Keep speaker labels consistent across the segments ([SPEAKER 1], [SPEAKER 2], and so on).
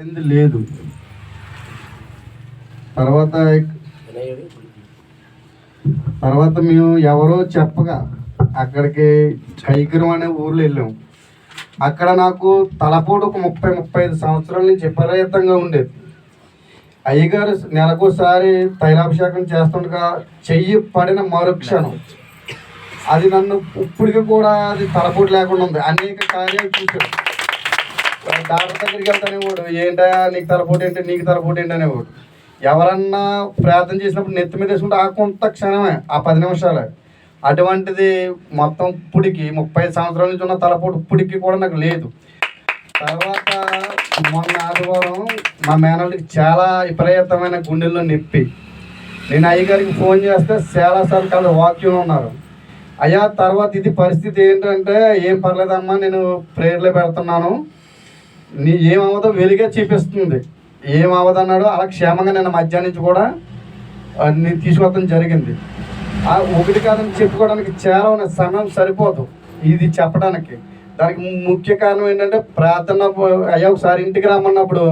[SPEAKER 1] లేదు. తర్వాత మేము ఎవరో చెప్పగా అక్కడికి కైకరం అనే ఊర్లో వెళ్ళాం. అక్కడ నాకు తలపోటు ఒక 30-35 సంవత్సరాల నుంచి విపరీతంగా ఉండేది. అయ్యగారు నెలకోసారి తైలాభిషేకం చేస్తుండగా చెయ్యి పడిన మరుక్షణం అది నన్ను ఇప్పటికి కూడా అది తలపోటు లేకుండా ఉంది. అనేక కార్యాలు చూశాడు. డాక్టర్ దగ్గరికి వెళ్తానేవాడు, ఏంటా నీకు తలపోటు ఏంటి, నీకు తలపోటు ఏంటి అనేవాడు. ఎవరన్నా ప్రార్థన చేసినప్పుడు నెత్తి మీద వేసుకుంటే ఆ కొంత క్షణమే, ఆ 10 నిమిషాలే. అటువంటిది మొత్తం ఇప్పటికి 30 సంవత్సరాల నుంచి ఉన్న తలపోటు ఇప్పటికి కూడా నాకు లేదు. తర్వాత మొన్న ఆదివారం మా మేనల్కి చాలా విపరీతమైన గుండెల్లో నొప్పి. నేను అయ్యగారికి ఫోన్ చేస్తే చాలాసార్లు కాదు వాక్యం ఉన్నారు. అయ్యా తర్వాత ఇది పరిస్థితి ఏంటంటే, ఏం పర్లేదమ్మా, నేను ప్రేయర్లో పెడుతున్నాను, నీ ఏమవుదో వెలుగే చూపిస్తుంది, ఏమవదన్నాడో అలా క్షేమంగా నిన్న మధ్యాహ్నం నుంచి కూడా నేను తీసుకొస్తాం జరిగింది. ఒకటి కాదని చెప్పుకోవడానికి చాలా ఉన్న సమయం సరిపోదు ఇది చెప్పడానికి. దానికి ముఖ్య కారణం ఏంటంటే ప్రార్థన. అయ్యా ఒకసారి ఇంటికి రమ్మన్నప్పుడు,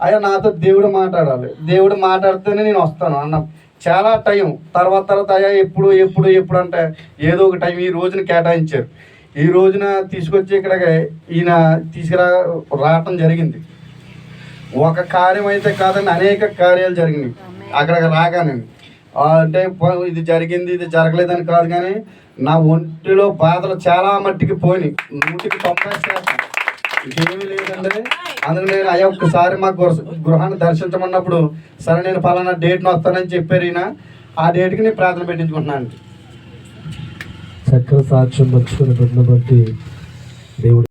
[SPEAKER 1] అయ్యా నాతో దేవుడు మాట్లాడాలి, దేవుడు మాట్లాడితేనే నేను వస్తాను అన్నాం. చాలా టైం తర్వాత అయ్యా ఎప్పుడు అంటే ఏదో ఒక టైం ఈ రోజున కేటాయించారు. ఈ రోజున తీసుకొచ్చి ఇక్కడ ఈయన రావటం జరిగింది. ఒక కార్యం అయితే కాదని అనేక కార్యాలు జరిగినాయి అక్కడికి రాగానే. అంటే ఇది జరిగింది ఇది జరగలేదని కాదు, కానీ నా ఒంటిలో బాధలు చాలా మట్టికి పోయినాయి. 100% ఇంకేమీ లేదండి. అందుకు నేను అయ్యా ఒక్కసారి మా గృహాన్ని దర్శించమన్నప్పుడు, సరే నేను పలానా డేట్ని వస్తానని చెప్పారు ఈయన. ఆ డేట్కి నేను ప్రార్థన పెట్టించుకుంటున్నాను.
[SPEAKER 2] చక్కగా సాక్ష్యం పంచుకుని బట్టి దేవుడు